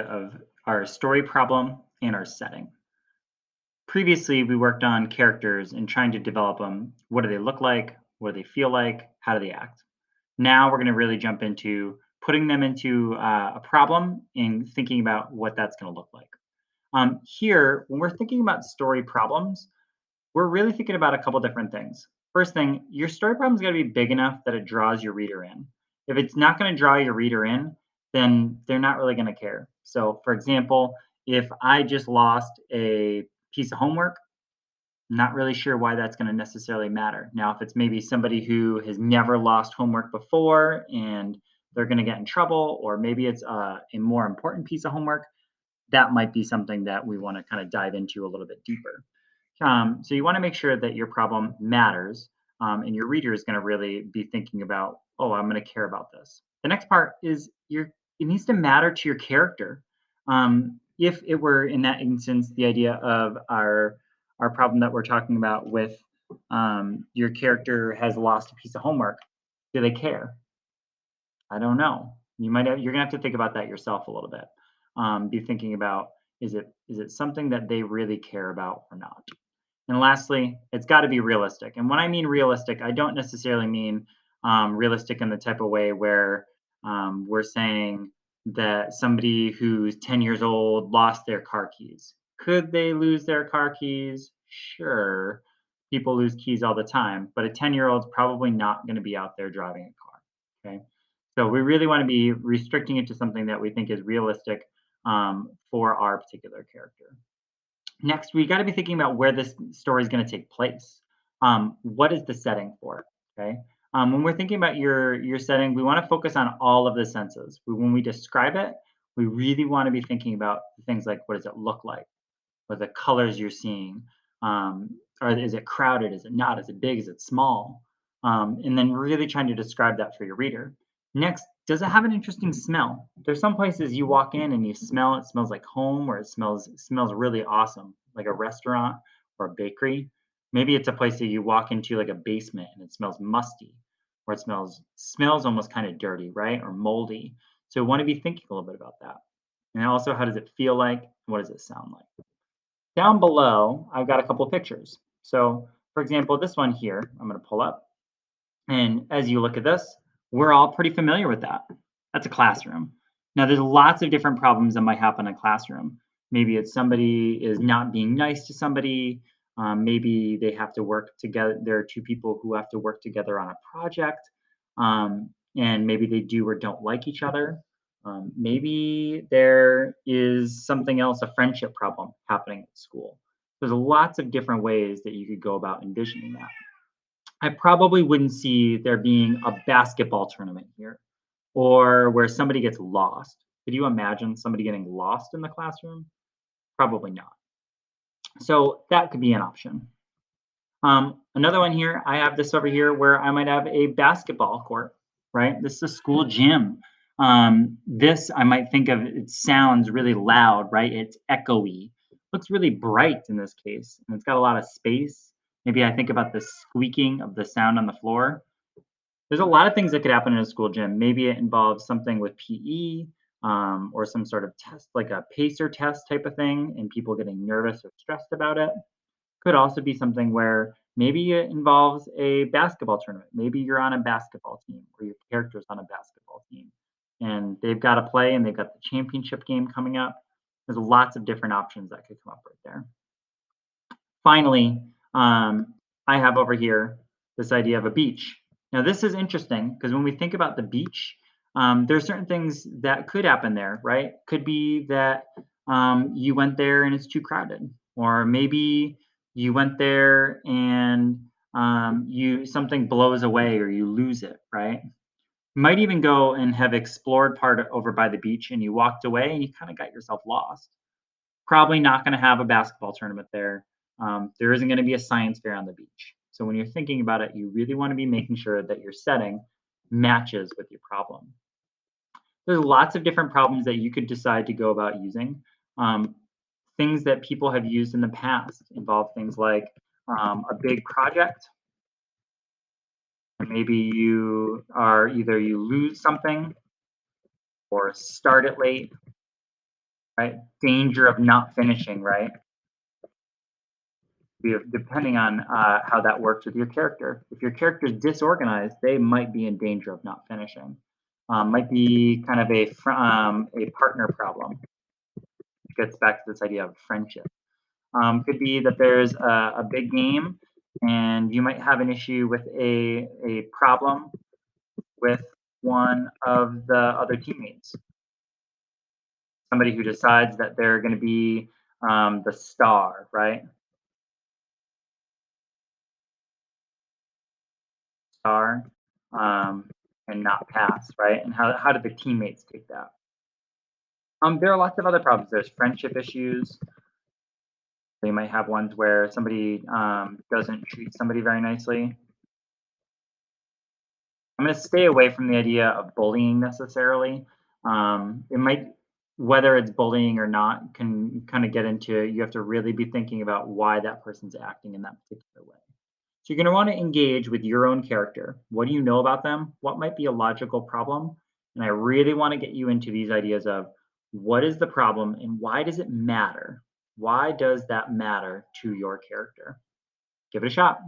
of our story problem and our setting. Previously, we worked on characters and trying to develop them. What do they look like? What do they feel like? How do they act? Now we're going to really jump into putting them into a problem and thinking about what that's going to look like. Here, when we're thinking about story problems, we're really thinking about a couple different things. First thing, your story problem's got to be big enough that it draws your reader in. If it's not going to draw your reader in, then they're not really going to care. So, for example, if I just lost a piece of homework, not really sure why that's going to necessarily matter. Now, if it's maybe somebody who has never lost homework before and they're going to get in trouble, or maybe it's a more important piece of homework, that might be something that we want to kind of dive into a little bit deeper. So you want to make sure that your problem matters, and your reader is going to really be thinking about, oh, I'm going to care about this. The next part is it needs to matter to your character. If it were in that instance, the idea of our problem that we're talking about with your character has lost a piece of homework, do they care? I don't know. You're gonna have to think about that yourself a little bit. Be thinking about is it something that they really care about or not? And lastly, it's got to be realistic. And when I mean realistic, I don't necessarily mean realistic in the type of way where we're saying that somebody who's 10 years old lost their car keys. Could they lose their car keys? Sure. People lose keys all the time, but a 10-year-old's probably not going to be out there driving a car. Okay. So we really want to be restricting it to something that we think is realistic for our particular character. Next, we got to be thinking about where this story is going to take place. What is the setting for it? Okay. When we're thinking about your setting, we want to focus on all of the senses. When we describe it, we really want to be thinking about things like what does it look like, what are the colors you're seeing, or is it crowded? Is it not? Is it big? Is it small? And then really trying to describe that for your reader. Next, does it have an interesting smell? There's some places you walk in and you smell it smells like home, or it smells really awesome, like a restaurant or a bakery. Maybe it's a place that you walk into like a basement and it smells musty, or it smells almost kind of dirty, right? Or moldy. So we want to be thinking a little bit about that. And also, how does it feel like? What does it sound like? Down below, I've got a couple pictures. So, for example, this one here, I'm going to pull up. And as you look at this, we're all pretty familiar with that. That's a classroom. Now, there's lots of different problems that might happen in a classroom. Maybe it's somebody is not being nice to somebody. Maybe they have to work together. There are two people who have to work together on a project. And maybe they do or don't like each other. Maybe there is something else, a friendship problem happening at school. There's lots of different ways that you could go about envisioning that. I probably wouldn't see there being a basketball tournament here or where somebody gets lost. Could you imagine somebody getting lost in the classroom? Probably not. So that could be an option. Another one here, I have this over here where I might have a basketball court, right? This is a school gym. This I might think of, it sounds really loud, right? It's echoey. Looks really bright in this case, and it's got a lot of space. Maybe I think about the squeaking of the sound on the floor. There's a lot of things that could happen in a school gym. Maybe it involves something with PE, or some sort of test, like a pacer test type of thing, and people getting nervous or stressed about it. Could also be something where maybe it involves a basketball tournament. Maybe you're on a basketball team or your character's on a basketball team and they've got to play and they've got the championship game coming up. There's lots of different options that could come up right there. Finally, I have over here this idea of a beach. Now, this is interesting because when we think about the beach, there's certain things that could happen there, right? Could be that you went there and it's too crowded, or maybe you went there and you something blows away or you lose it, right? You might even go and have explored part over by the beach and you walked away and you kind of got yourself lost. Probably not going to have a basketball tournament there. There isn't going to be a science fair on the beach. So when you're thinking about it, you really want to be making sure that your setting matches with your problem. There's lots of different problems that you could decide to go about using. Things that people have used in the past involve things like a big project. Maybe you lose something or start it late right? Danger of not finishing, right? Depending on how that works with your character. If your character is disorganized, they might be in danger of not finishing. Might be kind of a partner problem. It gets back to this idea of friendship. Could be that there's a big game and you might have an issue with a problem with one of the other teammates. Somebody who decides that they're going to be the star, right? Star, and not pass, right? And how do the teammates take that? There are lots of other problems. There's friendship issues. They might have ones where somebody doesn't treat somebody very nicely. I'm going to stay away from the idea of bullying necessarily. It might, whether it's bullying or not, can kind of get into, you have to really be thinking about why that person's acting in that particular way. So you're going to want to engage with your own character. What do you know about them? What might be a logical problem? And I really want to get you into these ideas of what is the problem and why does it matter? Why does that matter to your character? Give it a shot.